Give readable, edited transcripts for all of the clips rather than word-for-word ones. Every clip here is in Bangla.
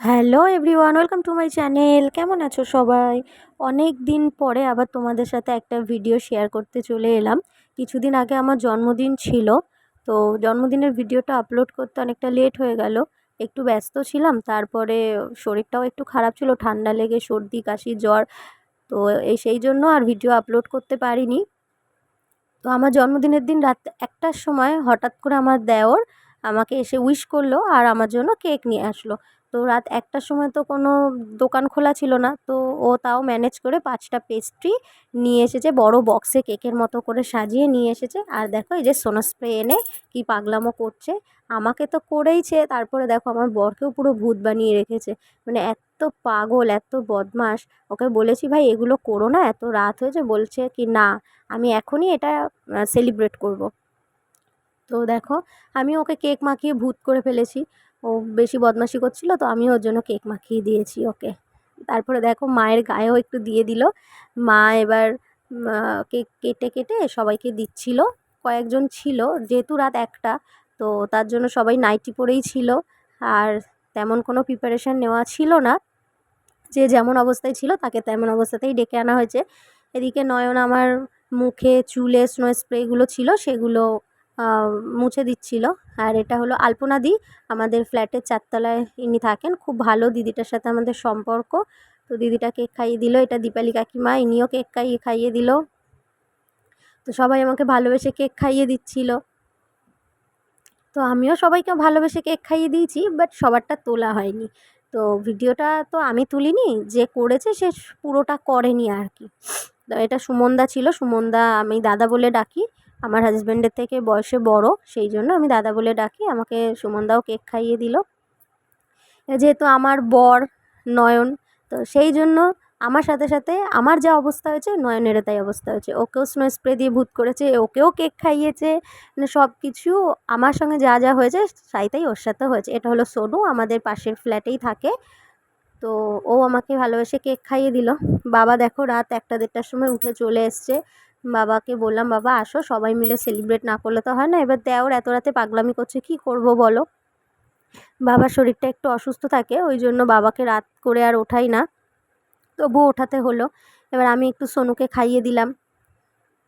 Hello everyone, welcome to my channel. কেমন আছো সবাই? অনেক দিন পরে আবার তোমাদের সাথে একটা ভিডিও শেয়ার করতে চলে এলাম। কিছুদিন আগে আমার জন্মদিন ছিল, তো জন্মদিনের ভিডিওটা আপলোড করতে অনেকটা লেট হয়ে গেল। একটু ব্যস্ত ছিলাম, তারপরে শরীরটাও একটু খারাপ ছিল, ঠান্ডা লেগে সর্দি কাশি জ্বর। তো সেই জন্য আর ভিডিও আপলোড করতে পারিনি। তো আমার জন্মদিনের দিন রাত ১টার সময় হঠাৎ করে আমার দেওর আমাকে এসে উইশ করলো আর আমার জন্য কেক নিয়ে আসলো। তো রাত ১টার সময় তো কোনো দোকান খোলা ছিল না, তো ও তাও ম্যানেজ করে ৫টা পেস্ট্রি নিয়ে এসেছে, বড় বক্সে কেকের মতো করে সাজিয়ে নিয়ে এসেছে। আর দেখো এই যে সোনো স্প্রে এনে কি পাগলামো করছে। আমাকে তো করেইছে, তারপরে দেখো আমার বরকেও পুরো ভূত বানিয়ে রেখেছে। মানে এত পাগল, এত বদমাশ। ওকে বলেছি ভাই এগুলো করো না, এত রাত হয়েছে। বলছে কি না, আমি এখনই এটা সেলিব্রেট করব। তো দেখো আমি ওকে কেক মাখিয়ে ভূত করে ফেলেছি। ও বেশি বদমাশি করছিল, তো আমি ওর জন্য কেক মাখিয়ে দিয়েছি ওকে। তারপরে দেখো মায়ের গায়েও একটু দিয়ে দিল। মা এবার কেক কেটে কেটে সবাইকে দিচ্ছিল। কয়েকজন ছিল, যেহেতু রাত ১টা, তো তার জন্য সবাই নাইটি পরেই ছিল। আর তেমন কোনো প্রিপারেশান নেওয়া ছিল না, যে যেমন অবস্থায় ছিল তাকে তেমন অবস্থাতেই ডেকে আনা হয়েছে। এদিকে নয়ন আমার মুখে চুলে স্নো স্প্রেগুলো ছিল সেগুলো মুছে দিচ্ছিল। আর এটা হলো আলপনা দি, আমাদের ফ্ল্যাটের ৪তলায় ইনি থাকেন। খুব ভালো দিদিটার সাথে আমাদের সম্পর্ক। তো দিদিটা কেক খাইয়ে দিল। এটা দীপালি কাকিমা, ইনিও কেক খাইয়ে দিল। তো সবাই আমাকে ভালোবেসে কেক খাইয়ে দিচ্ছিল। তো আমিও সবাইকে ভালোবেসে কেক খাইয়ে দিয়েছি, বাট সবারটা তোলা হয়নি। তো ভিডিওটা তো আমি তুলিনি, যে করেছে সে পুরোটা করেনি আর কি। তো এটা সুমনদা ছিল। সুমনদা আমি দাদা বলে ডাকি, আমার হাজব্যান্ডের থেকে বয়সে বড়, সেই জন্য আমি দাদা বলে ডাকি। আমাকে সুমনদাও কেক খাইয়ে দিল। যেহেতু আমার বর নয়ন, তো সেই জন্য আমার সাথে সাথে আমার যা অবস্থা হয়েছে নয়নেরও তাই অবস্থা হয়েছে। ওকেও স্নো স্প্রে দিয়ে ভূত করেছে, ওকেও কেক খাইয়েছে। মানে সব কিছু আমার সঙ্গে যা যা হয়েছে তাই ওর সাথেও হয়েছে। এটা হলো সোনু, আমাদের পাশের ফ্ল্যাটেই থাকে। তো ও আমাকে ভালোবেসে কেক খাইয়ে দিল। বাবা দেখো রাত ১টা-১.৫টার সময় উঠে চলে এসছে। বাবাকে বললাম বাবা আসো, সবাই মিলে সেলিব্রেট না করলে তো হয় না। এবার দেওর এত রাতে পাগলামি করছে, কী করব বলো। বাবার শরীরটা একটু অসুস্থ থাকে, ওই জন্য বাবাকে রাত করে আর ওঠাই না, তবুও ওঠাতে হলো। এবার আমি একটু সোনুকে খাইয়ে দিলাম।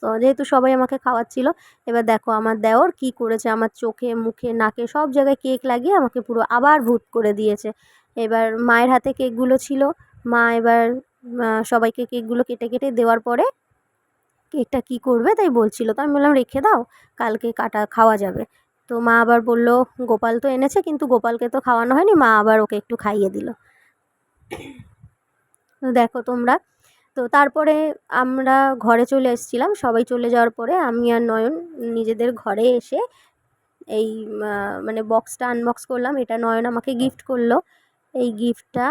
তো যেহেতু সবাই আমাকে খাওয়াচ্ছিল, এবার দেখো আমার দেওর কী করেছে, আমার চোখে মুখে নাকে সব জায়গায় কেক লাগিয়ে আমাকে পুরো আবার ভূত করে দিয়েছে। এবার মায়ের হাতে কেকগুলো ছিল, মা এবার সবাইকে কেকগুলো কেটে কেটে দেওয়ার পরে কেকটা কী করবে তাই বলছিল। তো আমি বললাম রেখে দাও, কালকে খাওয়া যাবে। তো মা আবার বলল গোপাল তো এনেছে, কিন্তু গোপালকে তো খাওয়ানো হয়নি। মা আবার ওকে একটু খাইয়ে দিল। তো দেখো তোমরা। তো তারপরে আমরা ঘরে চলে এসেছিলাম। সবাই চলে যাওয়ার পরে আমি আর নয়ন নিজেদের ঘরে এসে এই মানে বক্সটা আনবক্স করলাম। এটা নয়ন আমাকে গিফট করলো। এই গিফটটা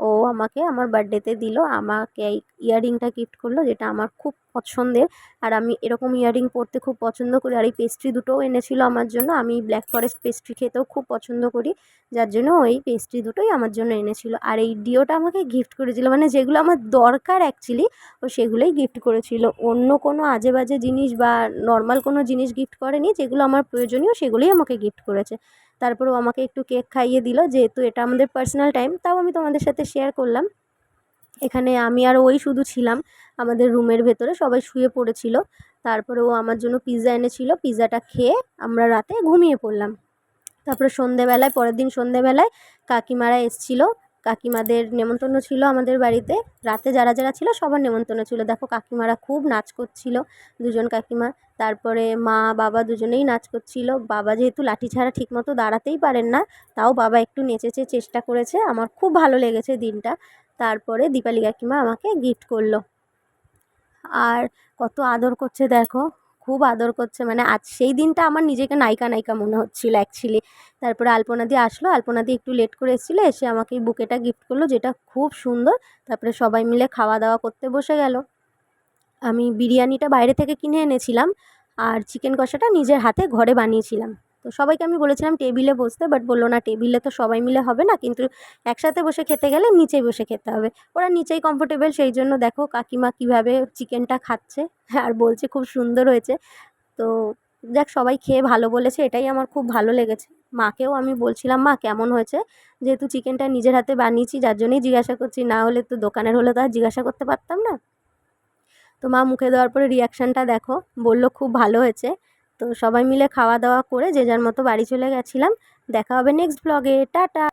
ও আমাকে আমার বার্থডেতে দিল। আমাকে এই ইয়াররিংটা গিফট করলো, যেটা আমার খুব পছন্দের। আর আমি এরকম ইয়াররিং পরতে খুব পছন্দ করি। আর এই পেস্ট্রি দুটোও এনেছিল আমার জন্য। আমি ব্ল্যাক ফরেস্ট পেস্ট্রি খেতেও খুব পছন্দ করি, যার জন্য ওই পেস্ট্রি দুটোই আমার জন্য এনেছিল। আর এই ডিওটা আমাকে গিফট করেছিল, মানে যেগুলো আমার দরকার অ্যাকচুয়ালি ও সেগুলোই গিফট করেছিল। অন্য কোনো আজে বাজে জিনিস বা নর্মাল কোনো জিনিস গিফট করেনি। যেগুলো আমার প্রয়োজনীয় সেগুলোই আমাকে গিফট করেছে। তারপরেও আমাকে একটু কেক খাইয়ে দিল, যেহেতু এটা আমাদের পার্সোনাল টাইম, তাও আমি তোমাদের সাথে শেয়ার করলাম। এখানে আমি আর ওই শুধু ছিলাম আমাদের রুমের ভেতরে, সবাই শুয়ে পড়েছিল। তারপরে ও আমার জন্য পিৎজা এনেছিল, পিৎজাটা খেয়ে আমরা রাতে ঘুমিয়ে পড়লাম। তারপরে সন্ধেবেলায়, পরের দিন সন্ধেবেলায় কাকিমারা এসেছিলো। কাকিমাদের নেমন্তন্ন ছিল আমাদের বাড়িতে। রাতে যারা যারা ছিল সবার নেমন্তন্ন ছিল। দেখো কাকিমারা খুব নাচ করছিল, দুজন কাকিমা। তারপরে মা বাবা দুজনেই নাচ করছিল। বাবা যেহেতু লাঠি ছাড়া ঠিকমতো দাঁড়াতেই পারেন না, তাও বাবা একটু নেচেছে, চেষ্টা করেছে। আমার খুব ভালো লেগেছে দিনটা। তারপরে দীপালি কাকিমা আমাকে গিফট করলো। আর কত আদর করছে দেখো, খুব আদর করছে। মানে আজ সেই দিনটা আমার নিজেকে নায়িকা নায়িকা মনে হচ্ছিল অ্যাকচুয়ালি। তারপরে আলপনাদি আসলো, আলপনাদি একটু লেট করে এসেছিলো, এসে আমাকে এই বুকেটা গিফট করলো, যেটা খুব সুন্দর। তারপরে সবাই মিলে খাওয়া দাওয়া করতে বসে গেল। আমি বিরিয়ানিটা বাইরে থেকে কিনে এনেছিলাম, আর চিকেন কষাটা নিজের হাতে ঘরে বানিয়েছিলাম। তো সবাইকে আমি বলেছিলাম টেবিলে বসতে, বাট বললো না টেবিলে তো সবাই মিলে হবে না, কিন্তু একসাথে বসে খেতে গেলে নিচেই বসে খেতে হবে। ওরা নিচেই কমফোর্টেবল, সেই জন্য দেখো কাকিমা কীভাবে চিকেনটা খাচ্ছে আর বলছে খুব সুন্দর হয়েছে। তো যাক, সবাই খেয়ে ভালো বলেছে, এটাই আমার খুব ভালো লেগেছে। মাকেও আমি বলছিলাম, মা কেমন হয়েছে, যেহেতু চিকেনটা নিজের হাতে বানিয়েছি যার জন্যই জিজ্ঞাসা করছি, না হলে তো দোকানের হলে তো আর জিজ্ঞাসা করতে পারতাম না। তো মা মুখে দেওয়ার পরে রিয়াকশানটা দেখো, বলল খুব ভালো হয়েছে। তো সবাই মিলে খাওয়া দাওয়া করে যে যার মতো বাড়ি চলে গেছিলাম। দেখা হবে নেক্সট ব্লগে, টাটা।